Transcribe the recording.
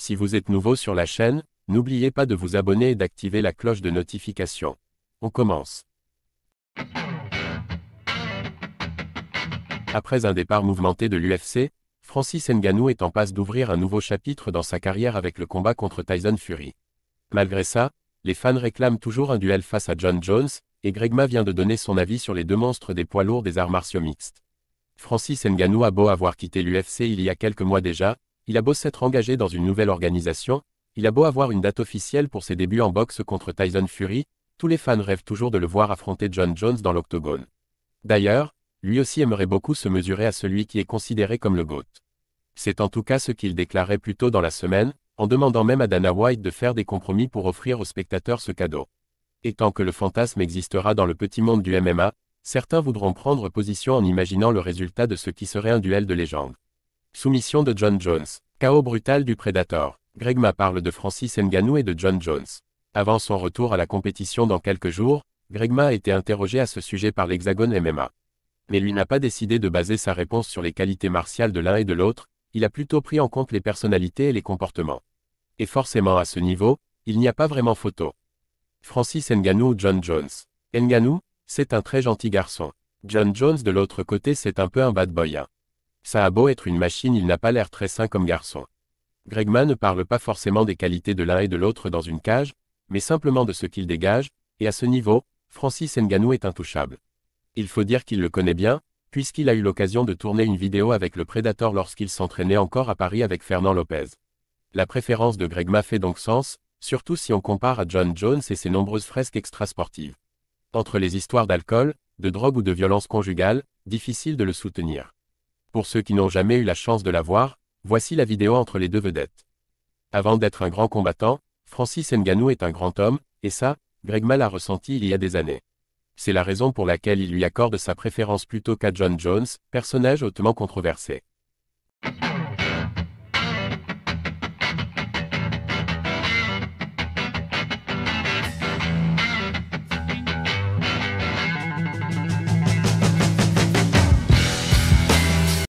Si vous êtes nouveau sur la chaîne, n'oubliez pas de vous abonner et d'activer la cloche de notification. On commence. Après un départ mouvementé de l'UFC, Francis Ngannou est en passe d'ouvrir un nouveau chapitre dans sa carrière avec le combat contre Tyson Fury. Malgré ça, les fans réclament toujours un duel face à Jon Jones, et Greg Ma vient de donner son avis sur les deux monstres des poids lourds des arts martiaux mixtes. Francis Ngannou a beau avoir quitté l'UFC il y a quelques mois déjà, il a beau s'être engagé dans une nouvelle organisation, il a beau avoir une date officielle pour ses débuts en boxe contre Tyson Fury, tous les fans rêvent toujours de le voir affronter Jon Jones dans l'octogone. D'ailleurs, lui aussi aimerait beaucoup se mesurer à celui qui est considéré comme le GOAT. C'est en tout cas ce qu'il déclarait plus tôt dans la semaine, en demandant même à Dana White de faire des compromis pour offrir aux spectateurs ce cadeau. Et tant que le fantasme existera dans le petit monde du MMA, certains voudront prendre position en imaginant le résultat de ce qui serait un duel de légende. Soumission de Jon Jones. KO brutal du Predator. Greg Ma parle de Francis Ngannou et de Jon Jones. Avant son retour à la compétition dans quelques jours, Greg Ma a été interrogé à ce sujet par l'Hexagone MMA. Mais lui n'a pas décidé de baser sa réponse sur les qualités martiales de l'un et de l'autre, il a plutôt pris en compte les personnalités et les comportements. Et forcément à ce niveau, il n'y a pas vraiment photo. Francis Ngannou ou Jon Jones. Ngannou, c'est un très gentil garçon. Jon Jones de l'autre côté c'est un peu un bad boy. Ça a beau être une machine, il n'a pas l'air très sain comme garçon. Greg Ma ne parle pas forcément des qualités de l'un et de l'autre dans une cage, mais simplement de ce qu'il dégage, et à ce niveau, Francis Ngannou est intouchable. Il faut dire qu'il le connaît bien, puisqu'il a eu l'occasion de tourner une vidéo avec le Predator lorsqu'il s'entraînait encore à Paris avec Fernand Lopez. La préférence de Greg Ma fait donc sens, surtout si on compare à Jon Jones et ses nombreuses fresques extrasportives. Entre les histoires d'alcool, de drogue ou de violence conjugale, difficile de le soutenir. Pour ceux qui n'ont jamais eu la chance de la voir, voici la vidéo entre les deux vedettes. Avant d'être un grand combattant, Francis Ngannou est un grand homme, et ça, Greg Ma l'a ressenti il y a des années. C'est la raison pour laquelle il lui accorde sa préférence plutôt qu'à Jon Jones, personnage hautement controversé.